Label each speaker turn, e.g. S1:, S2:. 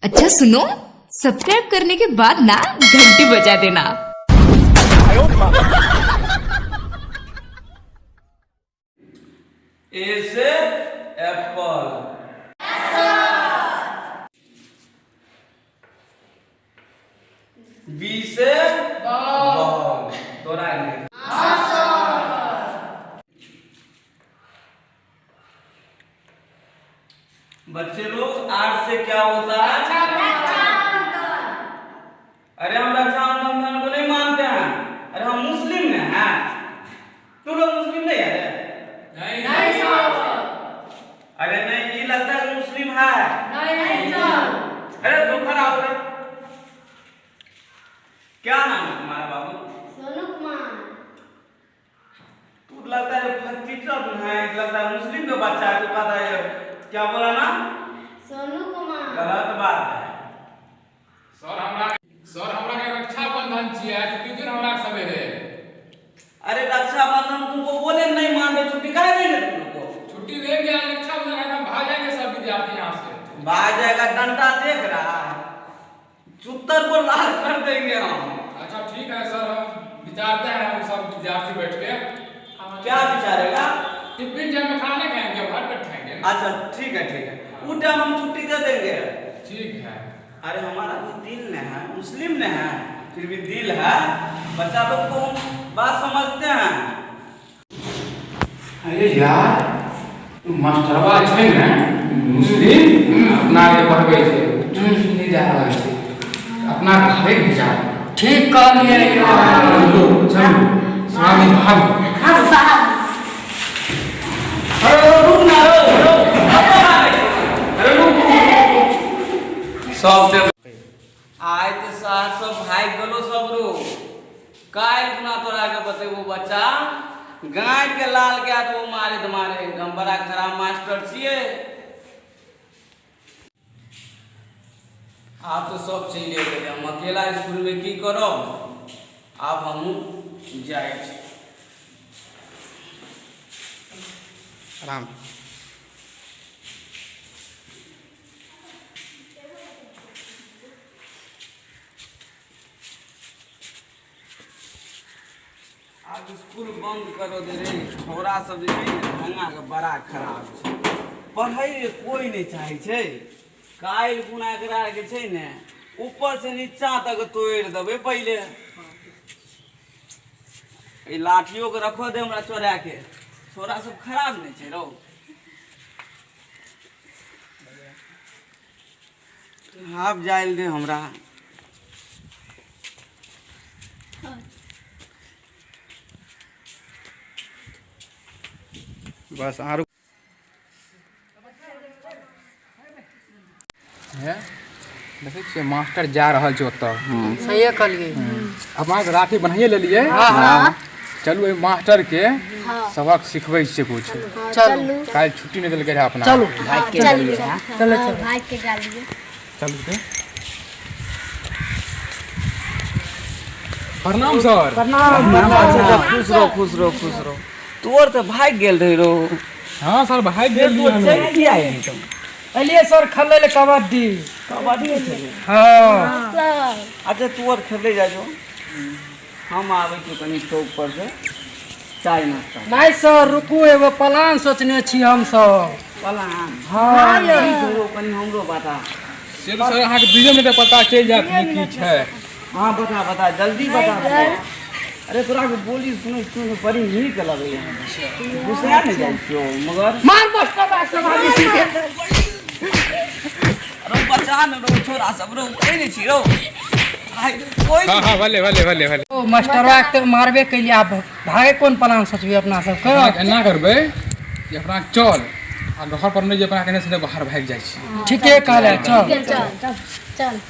S1: अच्छा सुनो, सब्सक्राइब करने के बाद ना घंटी बजा देना।
S2: ए से एप्पल, बी से बॉल, दोहराएंगे। बच्चे लोग आर्ट से क्या होता है? अरे हम रक्षाबंधन को नहीं मानते हैं। अरे हम मुस्लिम में हैं। तुम लोग मुस्लिम नहीं है? नहीं सर। अरे नहीं, ये लगता है मुस्लिम है। नहीं सर। अरे तुम खड़ा हो गए। क्या नाम है तुम्हारा बाबू?
S3: सोनू कुमार।
S2: तू लगता है टीचर है, लगता है मुस्लिम का बच्चा है। तू कहता है क्या बोला ना?
S3: सोनू कुमार।
S2: गलत बात है।
S4: सर हमरा के रक्षाबंधन छियै, छुट्टी दिन हमरा के सवेरे।
S2: अरे रक्षाबंधन तुमको बोले नहीं मानते, छुट्टी काहे नहीं देते तुमको?
S4: छुट्टी लेंगे, रक्षाबंधन हम भाग जाएंगे सब विद्यार्थी यहाँ से।
S2: भाग जाएगा, डंडा देख रहा है, चुत्तर को लाल कर देंगे हम।
S4: अच्छा ठीक है सर, हम विचारते हैं, हम सब विद्यार्थी बैठ के।
S2: क्या विचारेगा?
S4: टिफिन टाइम में खाना नहीं खाएंगे, भर पेट खाएंगे।
S2: अच्छा ठीक है ठीक है, उस टाइम हम छुट्टी दे देंगे।
S4: ठीक है।
S2: अरे हमारा भी दिल न है, मुस्लिम न है, फिर भी दिल है। बच्चा लोग को हम बात समझते हैं।
S4: अरे यार, मास्टरवा छै ने मुस्लिम, अपना के पढ़बै छै, नहीं जा रहल छै, अपना घरे भेजा।
S5: ठीक कहलिए
S4: चलो स्वामी भाग।
S2: रुक ना, सब आय तो साथ सब भाई गलो सब रो काय गुना तोरा के बतेबो बच्चा, गाय के लाल के हाथ वो मारे तुम्हारे एकदम बड़ा खराब मास्टर छिए। आप तो सब चले गए, हम अकेला स्कूल में की करब? अब हम जाए छी।
S5: आराम।
S2: आज स्कूल बंद करो दे रे, छोरा सब जे छै ने ढंगा के बड़ा खराब छै, पढ़ै रे कोई नहीं चाहे छै। काल्हि गुना करा के छै ने ऊपर से नीचा तक तोड़ देबे पहले। ए लाठियों के रखो दे हमरा चोरा के, छोरा सब खराब नहीं छै रौ। हाफ जाइल दे हमरा।
S5: बस आरु
S4: देखै छियै मास्टर जा रहल छै ओतऽ।
S5: सही कहलिए।
S4: अपना के राखी बनाइए लेलिए।
S5: हाँ।
S4: चलू ए मास्टर के सबक सिखबै छियै कुछ।
S5: चलू
S4: काल्हि छुट्टी नहीं देलकै रहे अपना।
S5: चलू
S3: चलिए
S5: चलो
S3: भाग के डालिए।
S4: चलू के प्रणाम सर।
S2: खुश रहो खुश रहो खुश रहो। तोर तो भाग गेल रही रो।
S4: हाँ सर, भाग गेल
S2: तो चल किया है तुम?
S5: अलिए सर खेले ले कबड्डी।
S2: कबड्डी खेले?
S5: हाँ
S2: अच्छा तू और खेले जा जो, हम आवे छी कनी चौक पर से चाय नाश्ता।
S5: नहीं सर रुकू, एगो प्लान सोचने छी हम सब।
S2: पलान?
S5: हाँ
S2: करो कनी हमरो बता।
S4: से तो सर अहाँ के वीडियो में तो पता चल जात की छै।
S2: हाँ बता बता जल्दी बता। अरे तोरा के बोली सुनो सुनो बड़ी नीक लगे है, गुस्सा नहीं जाय छो मगर
S5: मार बस
S2: अरे बचा न रो छोरा सब रो कोई नहीं छी रो भाई कोई।
S4: हाँ हाँ भले भले भले भले।
S5: ओ मास्टरवा के तो मारबे कैलिए, आप भागे कौन प्लान सोचबे अपना सब के?
S4: एना करबै जे अपना चल आ घर पर नहीं जे अपना केने से बाहर भाग जाइ छी।
S5: ठीके कहले, चल
S3: चल चल चल।